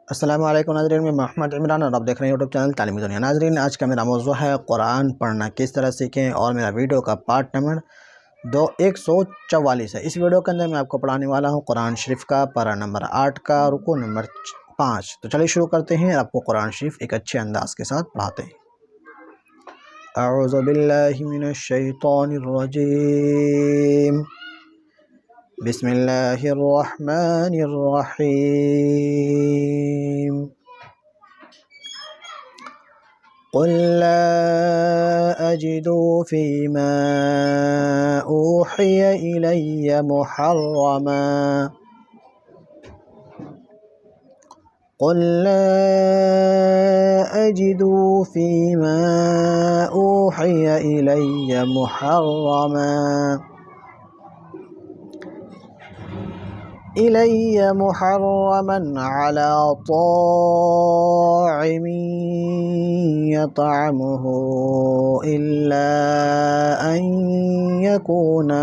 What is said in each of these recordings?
अस्सलाम वालेकुम नाज़रीन, मैं मोहम्मद इमरान और आप देख रहे हैं यूट्यूब चैनल तालीमी दुनिया। नाज़रीन, आज का मेरा मौज़ू है कुरान पढ़ना किस तरह सीखें और मेरा वीडियो का पार्ट नंबर 144 है। इस वीडियो के अंदर मैं आपको पढ़ाने वाला हूँ कुरान शरीफ का पारा नंबर 8 का रुकू नंबर 5। तो चलिए शुरू करते हैं। आपको कुरान शरीफ एक अच्छे अंदाज के साथ पढ़ाते हैं। अऊज़ु बिल्लाहि मिनश शैतानिर रजीम, बिस्मिल्लाहिर्रहमानिर्रहीम। क़ुल ला अजिदु फ़ीमा ऊहिय इलैय मुहर्रमा क़ुल ला अजिदु फ़ीमा ऊहिय इलैय मुहर्रमन अला ता'imin यतअमुहु इल्ला अन यकूना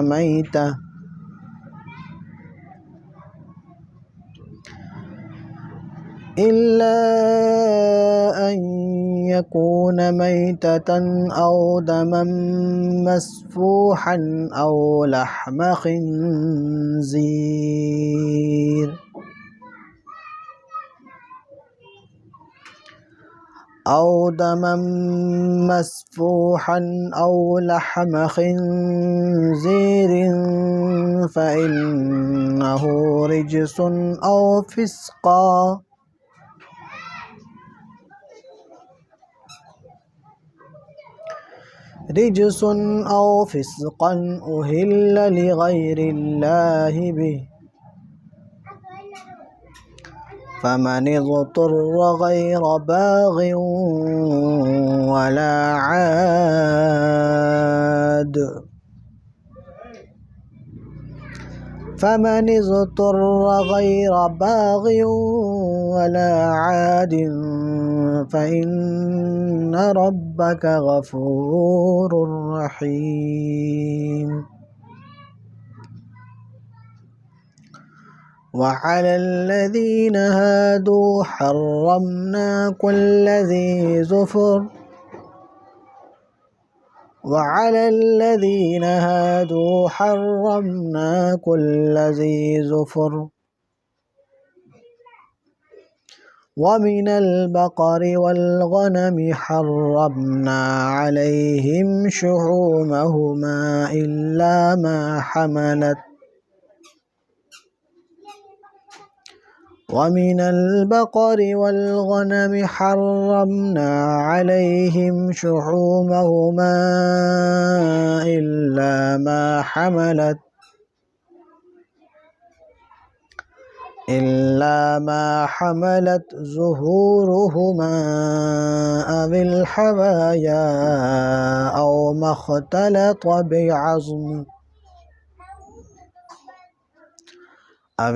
मैततन औ दमम मस्फूहन औ लहम खिंजीर फ़इन्नहु रिज्सुन औ फ़िस्क़न उहिल्ल लिग़ैरिल्लाहि बिहि फ़मन इज़्तुर्र ग़ैर बाग़िन वला आद फ़इन्न रब्बक गफ़ूरुर रहीम। वअला الذين هادوا حرمنا كل ذي زفر ومن البقر والغنم حرمنا عليهم شحومهما إلا ما حملت ظهورهما أو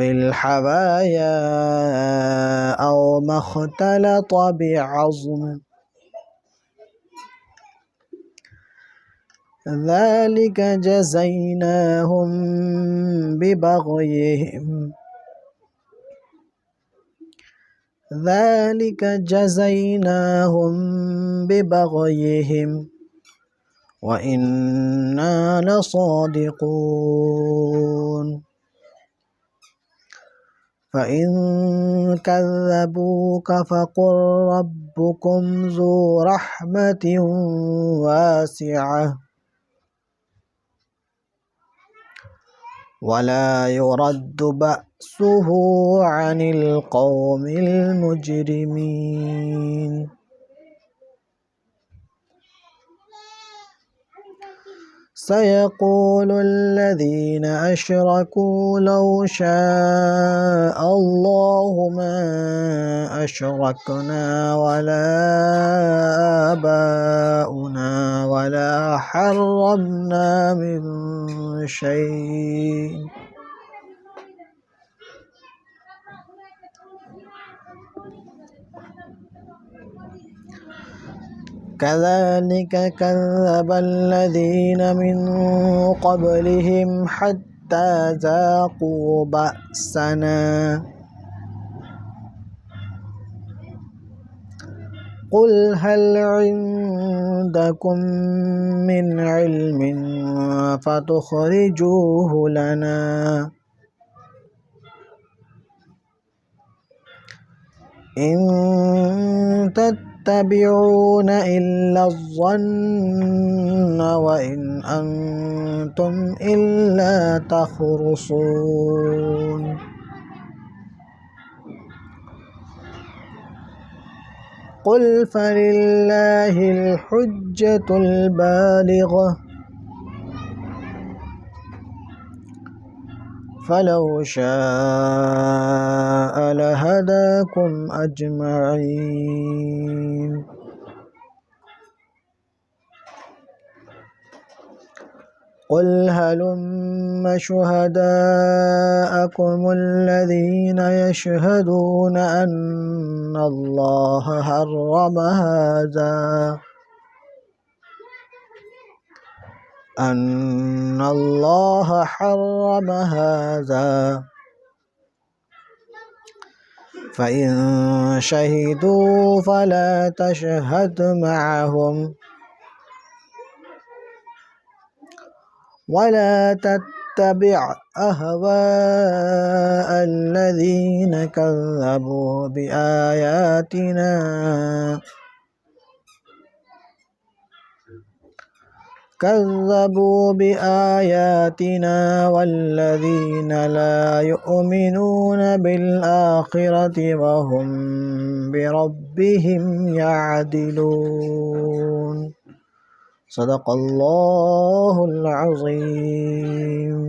الحوايا أو ما اختلط بعظم ذلك جزيناهم ببغيهم وإنا لصادقون فإن كذبوك فقل ربكم ذو رحمة واسعة ولا يرد بأسه عن القوم المجرمين سيقول الذين أشركوا لو شاء الله ما أشركنا ولا آباؤنا ولا حرمنا من شيء كذلك كذب الذين من قبلهم حتى ذاقوا بأسنا क़ुल हल इंदकुम मिन इल्मिन फतुख़रिजूहु लना इन तत्तबिऊन इल्ला ज़न्न व इन अंतुम इल्ला तख़रुसून। क़ुल फ़लिल्लाहिल हुज्जतुल बालिग़ह फ़लौ शाअ लहदाकुम अजमईन। क़ुल हलुम्म शुहदाअकुमुल्लज़ीन यशहदून अन्नल्लाह हर्रम हाज़ा फ़इन शहिदू फ़ला तशहद मअहुम वला तत्तबिअ अहवाअल्लज़ीन कज़्ज़बू बिआयातिना वल्लज़ीन ला युमिनून बिलआखिरति वहुम बिरब्बिहिम यअदिलून। सदक़ल्लाहुल अज़ीम।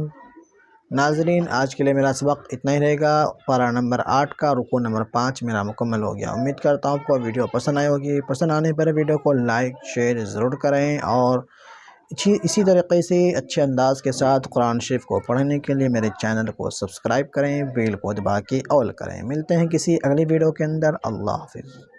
नाज़रीन, आज के लिए मेरा सबक इतना ही रहेगा। पारा नंबर 8 का रुकू नंबर 5 मेरा मुकम्मल हो गया। उम्मीद करता हूँ आपको वीडियो पसंद आई होगी। पसंद आने पर वीडियो को लाइक शेयर ज़रूर करें और इसी तरीके से अच्छे अंदाज़ के साथ कुरान शरीफ को पढ़ने के लिए मेरे चैनल को सब्सक्राइब करें, बेल को दबा के ऑल करें। मिलते हैं किसी अगली वीडियो के अंदर। अल्लाह हाफ़िज़।